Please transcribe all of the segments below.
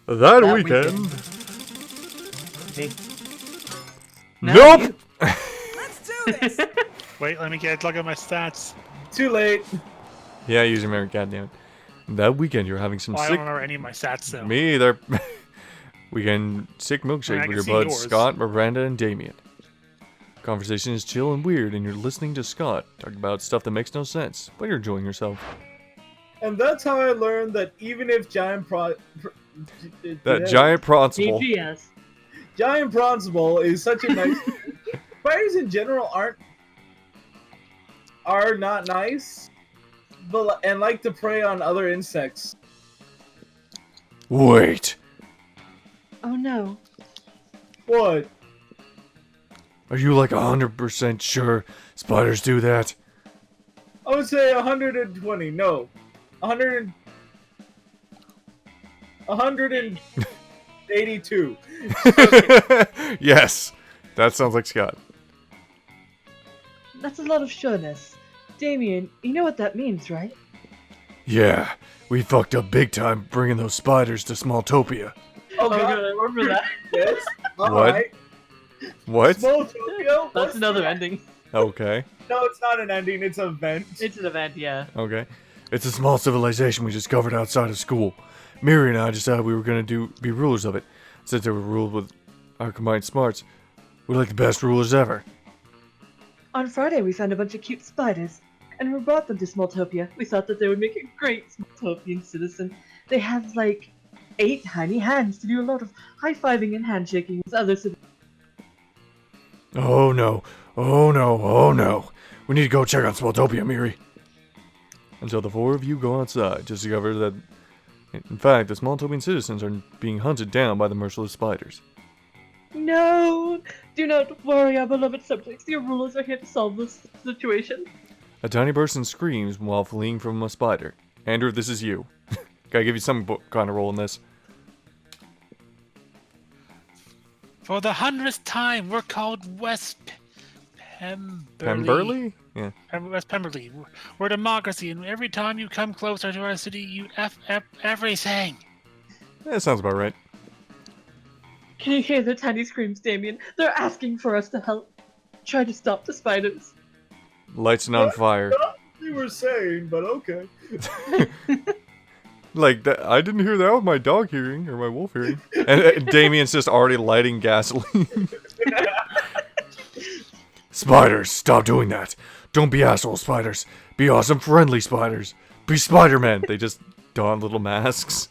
That weekend. Hey. Nope! Let's do this. Wait, let me get a look at my stats. Too late. Yeah, use your memory, goddammit. That weekend you're having some Oh, I sick... don't remember any of my stats, though. Me either. Weekend sick milkshake I with can your see buds yours. Scott, Miranda, and Damien. Conversation is chill and weird, and you're listening to Scott talk about stuff that makes no sense, but you're enjoying yourself. And that's how I learned that even if giant Giant Proncible. GGS. Giant Bronzable is such a nice... Spiders in general are not nice, but and like to prey on other insects. Wait. Oh no. What? Are you like 100% sure spiders do that? I would say 120. No. 182. Yes. That sounds like Scott. That's a lot of sureness. Damien, you know what that means, right? Yeah. We fucked up big time bringing those spiders to Smalltopia. Oh, God, God. I remember that. Yes. What? Alright. What? Small Tokyo? That's another ending. Okay. No, it's not an ending. It's an event. It's an event, yeah. Okay. It's a small civilization we discovered outside of school. Miri and I decided we were gonna be rulers of it. Since they were ruled with our combined smarts, we're like the best rulers ever. On Friday, we found a bunch of cute spiders, and we brought them to Smalltopia. We thought that they would make a great Smalltopian citizen. They have, like, 8 tiny hands to do a lot of high-fiving and handshaking with other citizens. Oh no. Oh no. Oh no. We need to go check on Smalltopia, Miri. Until the 4 of you go outside to discover that, in fact, the Smalltopian citizens are being hunted down by the merciless spiders. No! Do not worry, our beloved subjects. Your rulers are here to solve this situation. A tiny person screams while fleeing from a spider. Andrew, this is you. Gotta give you some kind of role in this. For the 100th time, we're called West Pemberley. Pemberley? Yeah. West Pemberley. We're democracy, and every time you come closer to our city, you F everything. That sounds about right. Can you hear their tiny screams, Damien? They're asking for us to help. Try to stop the spiders. Lights on fire. Not what you were saying, but okay. Like, that, I didn't hear that with my dog hearing, or my wolf hearing. And Damien's just already lighting gasoline. Spiders, stop doing that. Don't be asshole spiders. Be awesome friendly spiders. Be Spider-Man. They just don little masks.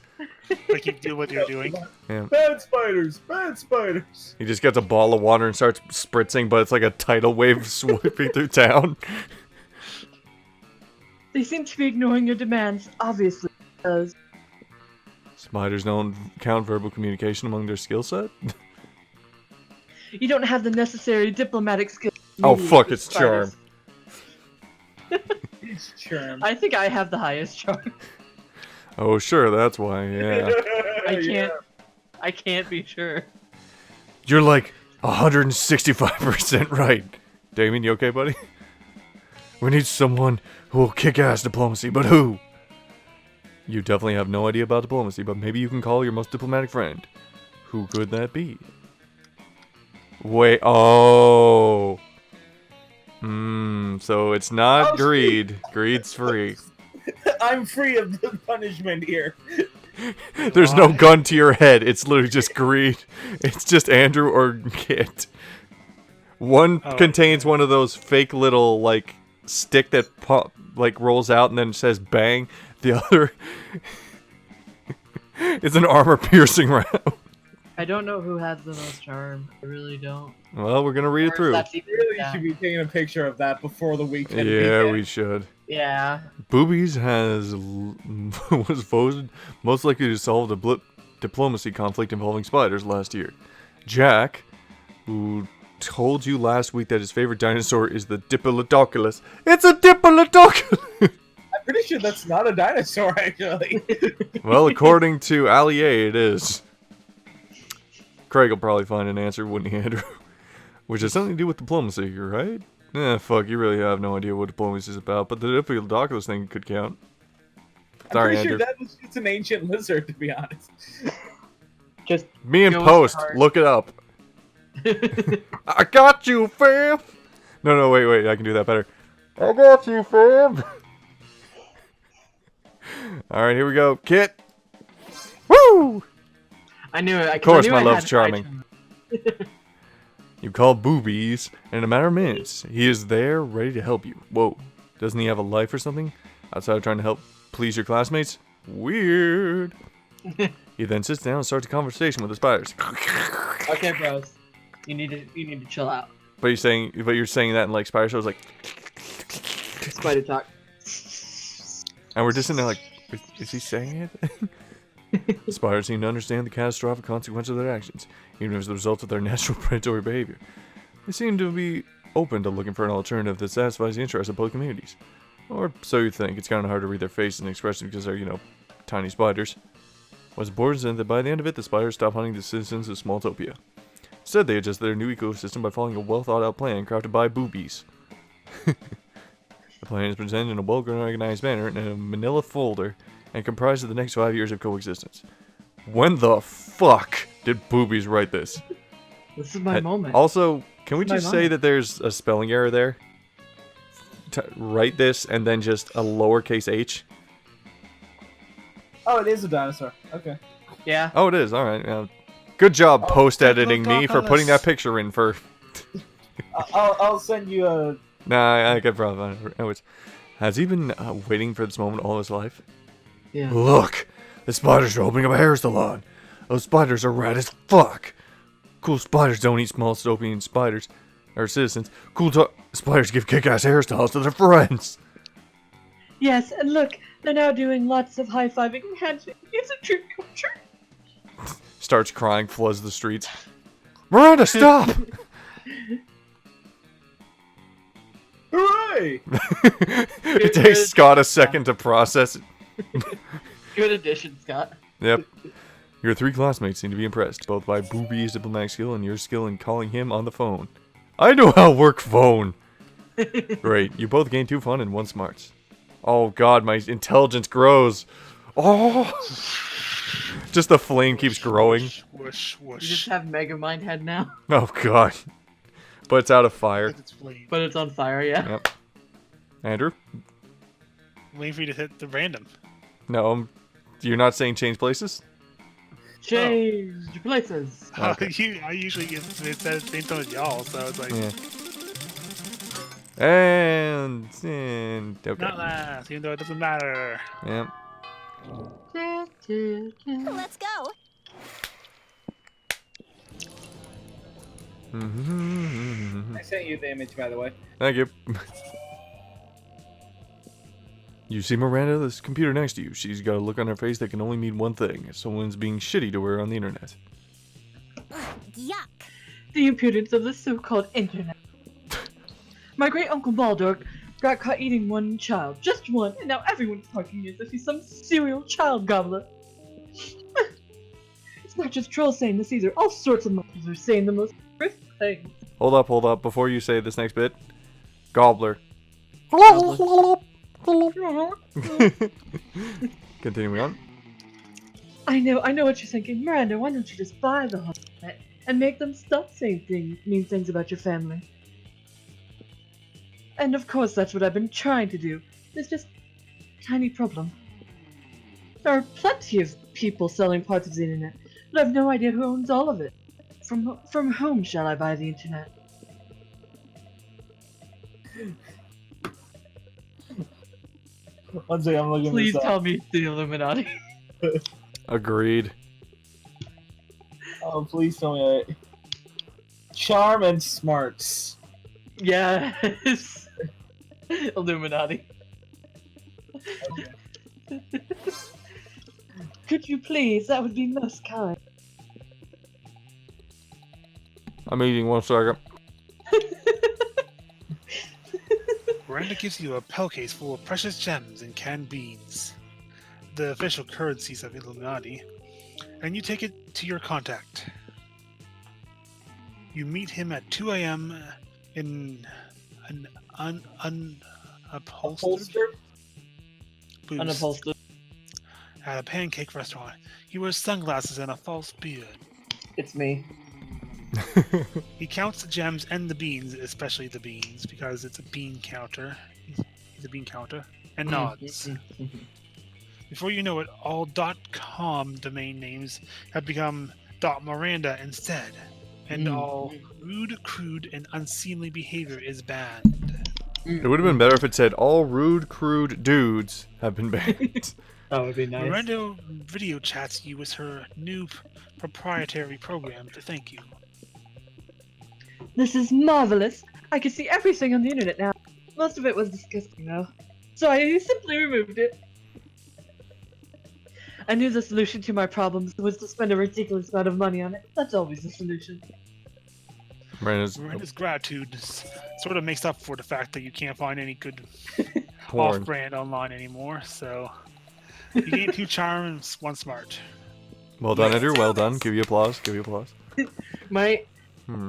Like you do what you're doing. Yeah. Bad spiders, bad spiders. He just gets a ball of water and starts spritzing, but it's like a tidal wave sweeping through town. They seem to be ignoring your demands, obviously, because... Spiders don't count verbal communication among their skill set? You don't have the necessary diplomatic skills. Oh, needed fuck, with it's charm. It's charm. I think I have the highest charm. Oh, sure, that's why, yeah. I can't be sure. You're like 165% right. Damien, you okay, buddy? We need someone who will kick ass diplomacy, but who? You definitely have no idea about diplomacy, but maybe you can call your most diplomatic friend. Who could that be? Wait, oh. So it's not greed. Greed's free. I'm free of the punishment here. There's no gun to your head. It's literally just greed. It's just Andrew or Kit. One contains one of those fake little, like, stick that rolls out and then says bang. The other is an armor-piercing round. I don't know who has the most charm. I really don't. Well, we're gonna read it through. We really should be taking a picture of that before the weekend. Yeah, we should. Yeah. Boobies was voted most likely to solve the diplomacy conflict involving spiders last year. Jack, who told you last week that his favorite dinosaur is the Diplodocus. It's a Diplodocus! I'm pretty sure that's not a dinosaur, actually. Well, according to Allier, it is. Craig will probably find an answer, wouldn't he, Andrew? Which has something to do with diplomacy, right? Fuck, you really have no idea what diplomacy is about, but the Diplodocus thing could count. I'm Sorry, pretty Andrew. sure that was just an ancient lizard, to be honest. Just Me and goes Post, hard. look it up. I got you, fam. No, wait, I can do that better. I got you, fam. All right, here we go, Kit. Woo! I knew it. Of course, my love's charming. You call Boobies, and in a matter of minutes, he is there, ready to help you. Whoa, doesn't he have a life or something? Outside of trying to help please your classmates? Weird. He then sits down and starts a conversation with the spiders. Okay, bros. You need to chill out. But you're saying that in like spider shows, like, Spider talk. and we're just in there like, is he saying it? Spiders seem to understand the catastrophic consequences of their actions, even as a result of their natural predatory behavior. They seem to be open to looking for an alternative that satisfies the interests of both communities. Or so you think. It's kind of hard to read their faces and expressions because they're, tiny spiders. What's important is that by the end of it, the spiders stop hunting the citizens of Smalltopia. Instead, they adjust their new ecosystem by following a well-thought-out plan crafted by Boobies. The plan is presented in a well-organized manner in a manila folder and comprised of the next 5 years of coexistence. When the fuck did Boobies write this? This is my moment. Also, can we This is just my say moment. that there's a spelling error there? Write this and then just a lowercase h? Oh, it is a dinosaur. Okay. Yeah. Oh, it is. All right. Good job Oh, post-editing click me off for on putting this. that picture in for... I'll send you a. Nah, I could probably... Anyways, has he been waiting for this moment all his life? Yeah. Look! The spiders are opening up a hair salon! Those spiders are rad as fuck! Cool spiders don't eat small dystopian spiders. Or citizens. Cool spiders give kick-ass hairstyles to their friends! Yes, and look, they're now doing lots of high-fiving and handshake. It's a true culture. Starts crying, floods the streets. Miranda, stop! Hooray! It takes Scott a second to process it. Good addition, Scott. Yep. Your three classmates seem to be impressed, both by Booby's diplomatic skill and your skill in calling him on the phone. I know how to work phone! Great, you both gain 2 fun and 1 smarts. Oh god, my intelligence grows! Oh! Just the flame keeps growing. Whoosh, You whoosh. just have Megamind head now, Oh god. But it's out of fire. It's flame. but it's on fire, yeah. Yep. Andrew? Waiting for you to hit the random. No, you're not saying change places? Change places. Okay. I usually get it says same time as y'all, so it's like Yeah. And okay. not last, even though it doesn't matter. Yep. Let's go. I sent you the image, by the way. Thank you. You see Miranda, this computer next to you. She's got a look on her face that can only mean one thing. Someone's being shitty to her on the internet. Yuck. The impudence of the so-called internet. My great-uncle Baldor got caught eating one child. Just one, and now everyone's talking as if he's some serial child gobbler. It's not just trolls saying this either. All sorts of monsters are saying the most horrific things. Hold up. Before you say this next bit. Gobbler. Continuing on. I know what you're thinking. Miranda, why don't you just buy the whole internet and make them stop saying mean things about your family? And of course that's what I've been trying to do. There's just a tiny problem. There are plenty of people selling parts of the internet, but I've no idea who owns all of it. From whom shall I buy the internet? One second, I'm looking Please this tell up. me it's the Illuminati. Agreed. Oh, please tell me that. Charm and smarts. Yes. Illuminati. Could you please? That would be most kind. I'm eating 1 second. Miranda gives you a pill case full of precious gems and canned beans, the official currencies of Illuminati, and you take it to your contact. You meet him at 2 a.m. in an unupholstered Holster? booth, Unupholstered. at a pancake restaurant. He wears sunglasses and a false beard. It's me. He counts the gems and the beans, especially the beans, because it's a bean counter. He's a bean counter. And nods. Before you know it, all .com domain names have become .Miranda instead. And all rude, crude, and unseemly behavior is banned. It would have been better if it said all rude, crude dudes have been banned. That would be nice. Miranda video chats you with her new proprietary program to thank you. This is marvelous. I can see everything on the internet now. Most of it was disgusting though. So I simply removed it. I knew the solution to my problems was to spend a ridiculous amount of money on it. That's always the solution. Miranda's gratitude sort of makes up for the fact that you can't find any good Porn. off-brand online anymore, so you gain 2 charm and 1 smart. Well done, Andrew. Well done. Give you applause. Give you applause. My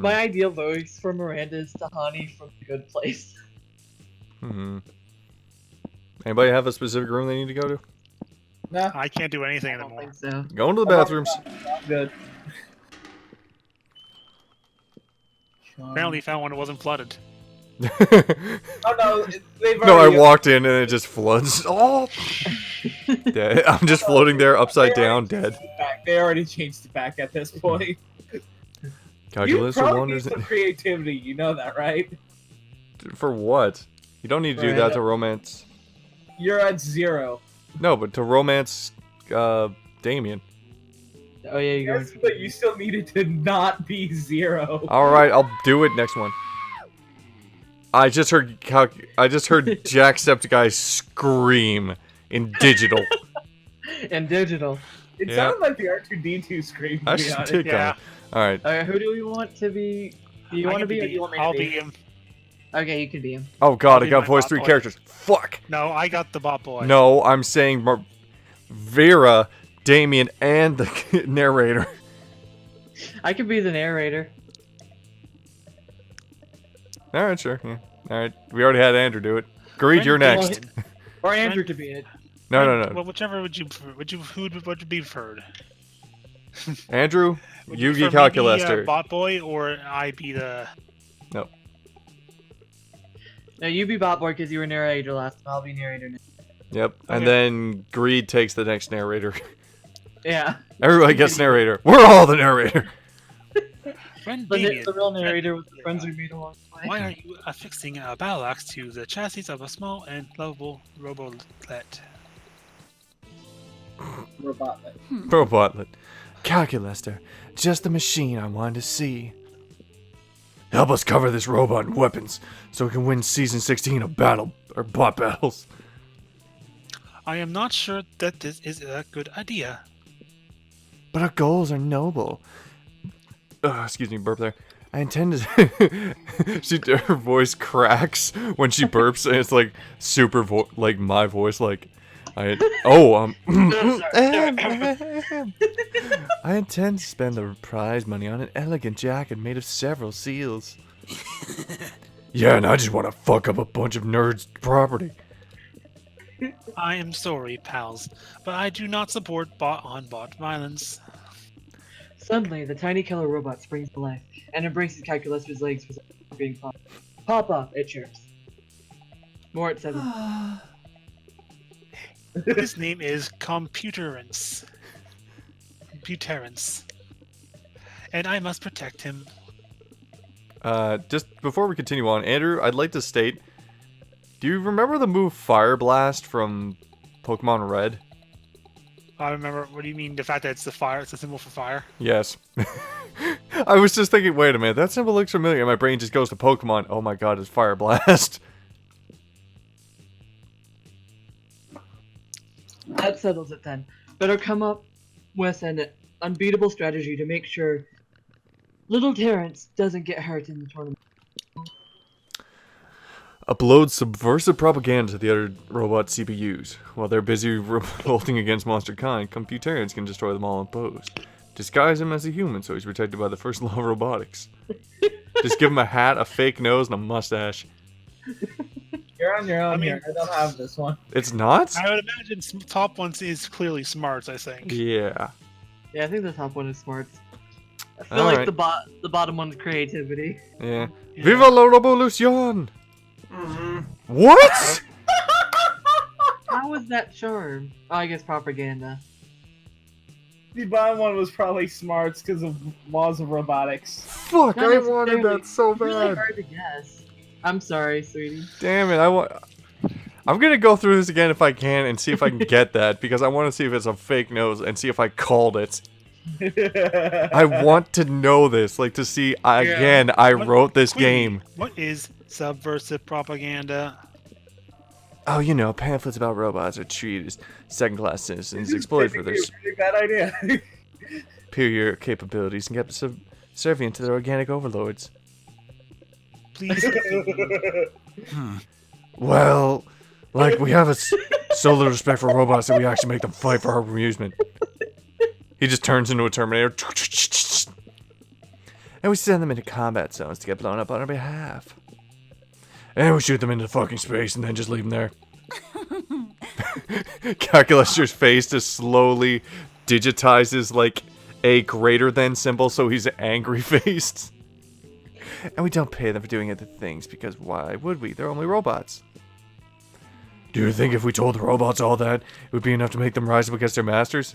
ideal voice for Miranda is Tahani from The Good Place. Anybody have a specific room they need to go to? Nah, I can't do anything I don't anymore. think so. Go into the bathrooms. good. Apparently found one that wasn't flooded. Oh no, they've No, I already- walked in and it just floods. Oh! Dead. I'm just floating there upside down, dead. They already changed it back at this point. Calculus you or probably wonders. need some creativity, you know that, right? For what? You don't need to do that to romance. You're at 0. No, but to romance Damien. Oh yeah, you're Yes, going but you still needed to not be 0. Alright, I'll do it next one. I just heard Jacksepticeye scream in digital. and digital. It Yeah. sounded like the R2D2 scream, to I be should honest. take Yeah. Alright. Alright, who do we want to be? Do you I want to can be, or do you want me to I'll be? be him. Okay, you can be him. Oh god, I be got my voice bot 3 boy. characters. Fuck! No, I got the bot boy. No, I'm saying Vera, Damien, and the narrator. I can be the narrator. Alright, sure. Yeah. Alright. We already had Andrew do it. Greed, you're next. Or Andrew to be it. No. Well, whichever would you prefer? Who would be preferred? Andrew, Would you Yugi prefer me be, Calculaster. bot boy, or I be the? No. No, you be bot boy because you were narrator last time. I'll be narrator now. Yep. And Okay. then Greed takes the next narrator. Yeah. Everybody gets narrator. We're all the narrator. Friend The, Damien, the real narrator was the friends we made along the way. why are you affixing a battle axe to the chassis of a small and lovable robolet? Robotlet. Robotlet. Calculaster. Just the machine I wanted to see. Help us cover this robot and weapons so we can win season 16 of bot battles. I am not sure that this is a good idea. But our goals are noble. Excuse me, burp there. I intend to. Her voice cracks when she burps, and it's like super like my voice, like I intend to spend the prize money on an elegant jacket made of several seals. Yeah, and I just want to fuck up a bunch of nerds' property. I am sorry, pals, but I do not support bot-on-bot violence. Suddenly, the tiny killer robot springs to life and embraces Calculaster's legs for being popped. Pop up, it chirps. More at 7. His name is Computerance. And I must protect him. Just before we continue on, Andrew, I'd like to state, do you remember the move Fire Blast from Pokemon Red? I remember. What do you mean? The fact that it's the fire? It's a symbol for fire. Yes. I was just thinking, wait a minute, that symbol looks familiar. And my brain just goes to Pokemon. Oh my god, it's Fire Blast. That settles it then. Better come up with an unbeatable strategy to make sure little Terrence doesn't get hurt in the tournament. Upload subversive propaganda to the other robot CPUs. While they're busy revolting against Monster Kind, Computarians can destroy them all in pose. Disguise him as a human so he's protected by the first law of robotics. Just give him a hat, a fake nose, and a mustache. You're You're on your own I mean- here. I don't have this one. It's not? I would imagine top one is clearly smarts. I think. Yeah. Yeah, I think the top one is smarts. I feel Alright. like the bottom one is creativity. Yeah. Yeah. Viva la revolution! What? How was that charm? Oh, I guess propaganda. The bottom one was probably smarts because of laws of robotics. Fuck, Not I wanted necessarily. that so It's really bad. hard to guess. I'm sorry, sweetie. Damn it, I'm gonna go through this again if I can and see if I can get that, because I want to see if it's a fake nose and see if I called it. I want to know this, like to see, again, I What- wrote this Queenie, game. What is subversive propaganda? Oh, you know, pamphlets about robots are treated as second-class citizens, exploited for their It's a really bad idea. superior capabilities, and kept subservient to their organic overlords. Please. continue. Well, like, we have so little respect for robots that we actually make them fight for our amusement. He just turns into a Terminator. And we send them into combat zones to get blown up on our behalf. And we shoot them into fucking space and then just leave them there. Calculator's face just slowly digitizes like a greater than symbol, so he's angry faced. And we don't pay them for doing other things, because why would we? They're only robots. Do you think if we told the robots all that, it would be enough to make them rise up against their masters?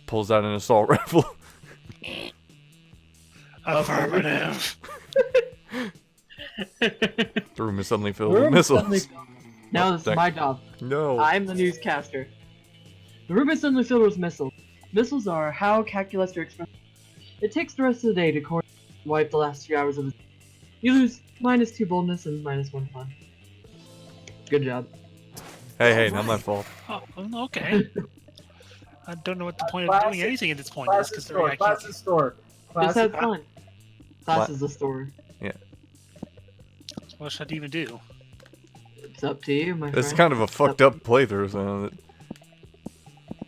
Pulls out an assault rifle. Affirmative. The room is suddenly filled with missiles. Now this is my job. No. I'm the newscaster. The room is suddenly filled with missiles. Missiles are how Calculus expresses. It takes the rest of the day to wipe the last 2 hours of his. You lose -2 boldness and -1 fun. Good job. Hey, not my fault. Oh, okay. I don't know what the point of doing anything at this point is, Class because store. Class store. Just Class have fun. Class What? is the store. what should I even do? It's up to you, my friend. It's kind of a fucked up playthrough, so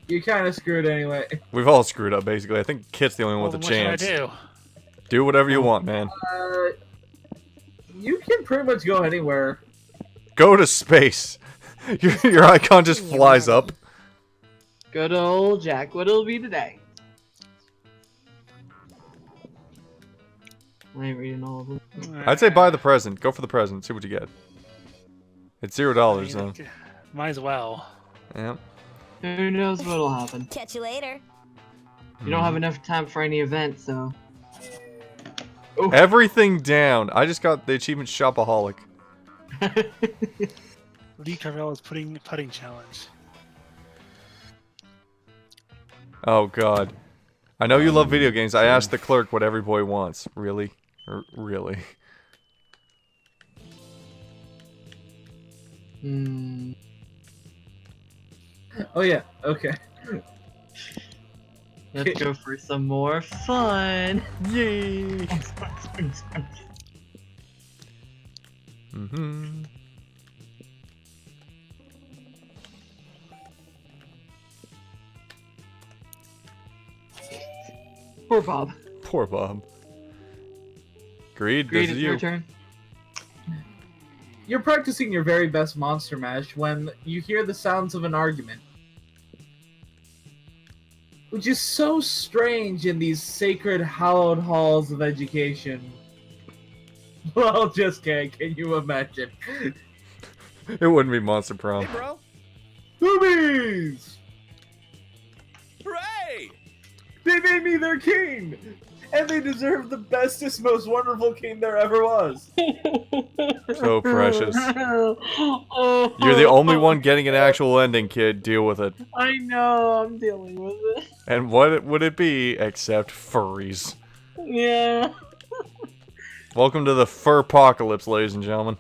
You kind of screwed anyway. we've all screwed up, basically. I think Kit's the only one Well, with a then what chance. should I do? Do whatever you want, man. You can pretty much go anywhere. Go to space. Your icon just flies up. Good old Jack. What'll it be today? I ain't reading all of them. I'd say buy the present. Go for the present. See what you get. It's $0, so. Might as well. Yeah. Who knows what'll happen? Catch you later. You don't have enough time for any event, so. Oof. Everything down. I just got the achievement Shopaholic. Lee Carvella's putting challenge. Oh god. I know you love video games. I asked the clerk what every boy wants. Really? Really? Hmm. Oh yeah. Okay. Let's go for some more fun. Yay! Mm-hmm. Poor Bob. Poor Bob. Greed, Great, this it's is your you. turn. You're practicing your very best monster mash when you hear the sounds of an argument. Which is so strange in these sacred, hallowed halls of education. Well, just kidding. Can you imagine? It wouldn't be Monster Prom. Bro. Boobies! Hooray! They made me their king! And they deserve the bestest, most wonderful king there ever was. So precious. Oh, You're the only one getting an actual ending, kid. Deal with it. I know, I'm dealing with it. And what would it be except furries? Yeah. Welcome to the fur apocalypse, ladies and gentlemen.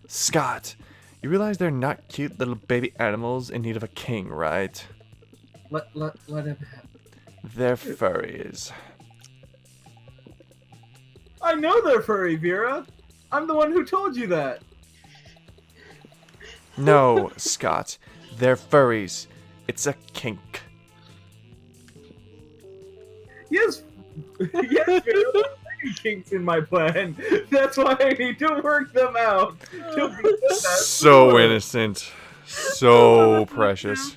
Scott, you realize they're not cute little baby animals in need of a king, right? Let him have. They're furries. I know they're furry, Vera. I'm the one who told you that. No, Scott, they're furries. It's a kink. Yes, yes, Vera. kinks in my plan. That's why I need to work them out. To be the best So ruler. innocent. So precious.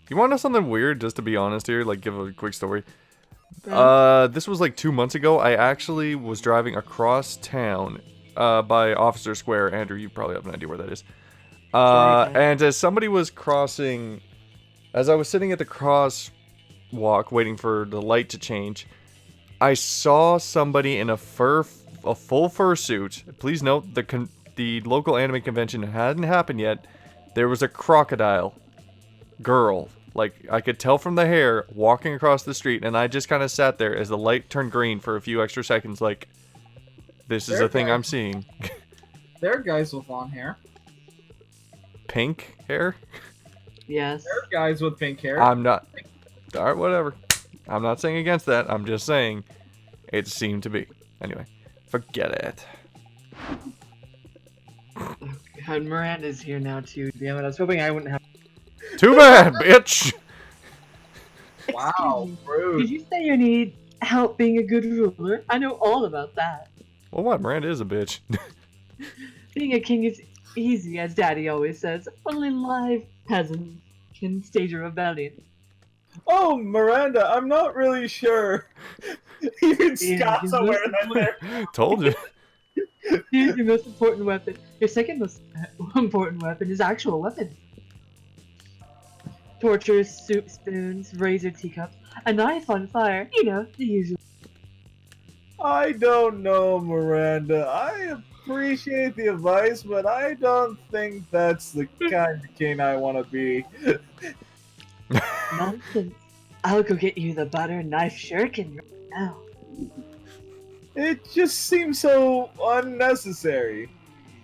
You want to know something weird, just to be honest here? Like, give a quick story. This was like 2 months ago. I actually was driving across town by Officer Square. Andrew, you probably have an idea where that is. And as somebody was crossing, as I was sitting at the crosswalk waiting for the light to change, I saw somebody in a full fursuit. Please note, the local anime convention hadn't happened yet. There was a crocodile girl, like I could tell from the hair, walking across the street, and I just kind of sat there as the light turned green for a few extra seconds, like, this is a thing I'm seeing. There are guys with long hair. Pink hair? Yes. There are guys with pink hair. I'm not. Alright, whatever. I'm not saying against that. I'm just saying it seemed to be. Anyway, forget it. God, Miranda's here now too. Damn it! I was hoping I wouldn't have. Too bad, bitch! Wow, Excuse me, rude. Did you say you need help being a good ruler? I know all about that. Well, what? Miranda is a bitch. Being a king is easy, as Daddy always says. Only live peasants can stage a rebellion. Oh, Miranda, I'm not really sure. Even Yeah, Scott's he's aware listening. that there. Told you. Here's your most important weapon. Your second most important weapon is actual weapons. Torches, soup spoons, razor teacups, a knife on fire. You know, the usual. I don't know, Miranda. I appreciate the advice, but I don't think that's the kind of king I want to be. Nonsense. I'll go get you the butter knife shuriken right now. It just seems so unnecessary.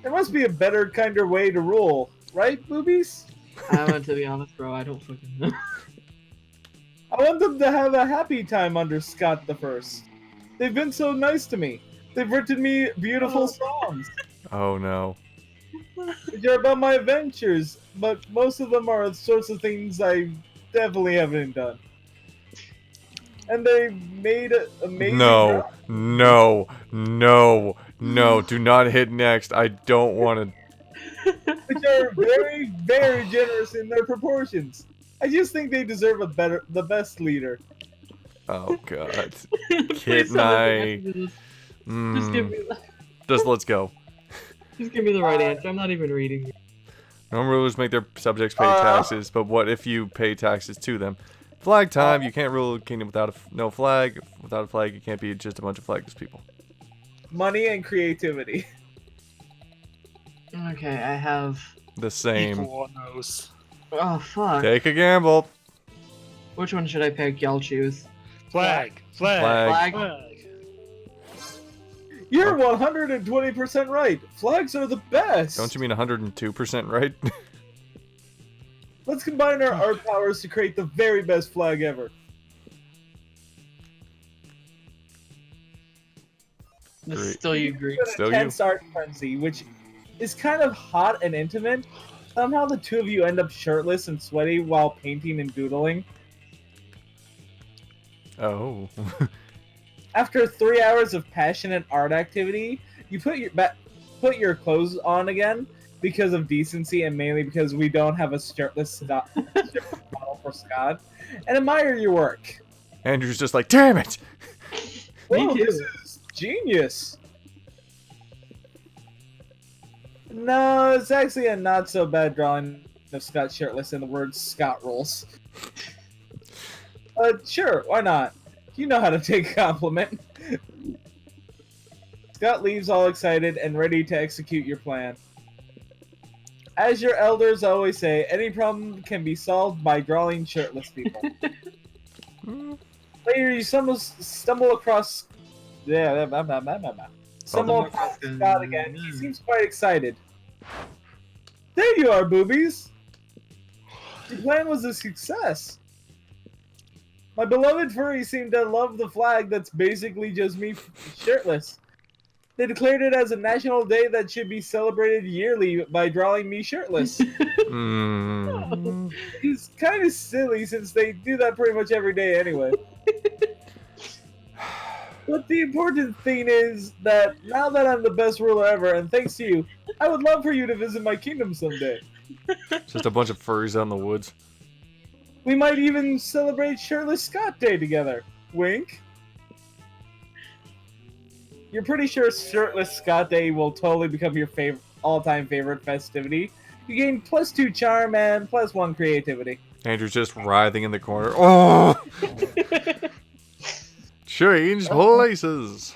There must be a better, kinder way to rule, right, boobies? I want to be honest, bro. I don't fucking know. I want them to have a happy time under Scott the First. They've been so nice to me. They've written me beautiful songs, Oh no. which are about my adventures, but most of them are the sorts of things I definitely haven't done. And they made amazing. No. No. No. No. Do not hit next. I don't want to. Which are very, very generous in their proportions. I just think they deserve the best leader. Oh god. Please Kit and don't let me I. answer this. Just give Mm, me, just let's go. just give me the right answer. I'm not even reading it. Normal rulers make their subjects pay taxes, but what if you pay taxes to them? Flag time. You can't rule a kingdom without no flag. Without a flag, you can't be just a bunch of flagless people. Money and creativity. Okay, I have. The same. Equal on those. Oh fuck. Take a gamble. Which one should I pick? Y'all choose. Flag. Flag. Flag. Flag. You're 120% right. Flags are the best. Don't you mean 102% right? Let's combine our art powers to create the very best flag ever. This still you agree. An Still you. intense art frenzy, which is kind of hot and intimate. Somehow the two of you end up shirtless and sweaty while painting and doodling. Oh. After 3 hours of passionate art activity, you put your clothes on again because of decency and mainly because we don't have a shirtless model for Scott, and admire your work. Andrew's just like, damn it! Me Whoa, too. this is genius. No, it's actually a not so bad drawing of Scott shirtless and the word Scott rolls. Sure, why not? You know how to take a compliment. Scott leaves all excited and ready to execute your plan. As your elders always say, any problem can be solved by drawing shirtless people. Later, you stumble across... Stumble across Scott again. He seems quite excited. There you are, boobies! Your plan was a success. My beloved furries seem to love the flag that's basically just me shirtless. They declared it as a national day that should be celebrated yearly by drawing me shirtless. Mm. It's kind of silly since they do that pretty much every day anyway. But the important thing is that now that I'm the best ruler ever, and thanks to you, I would love for you to visit my kingdom someday. Just a bunch of furries out in the woods. We might even celebrate Shirtless Scott Day together. Wink. You're pretty sure Shirtless Scott Day will totally become your all-time favorite festivity. You gain +2 charm and +1 creativity. Andrew's just writhing in the corner. Oh! Change places.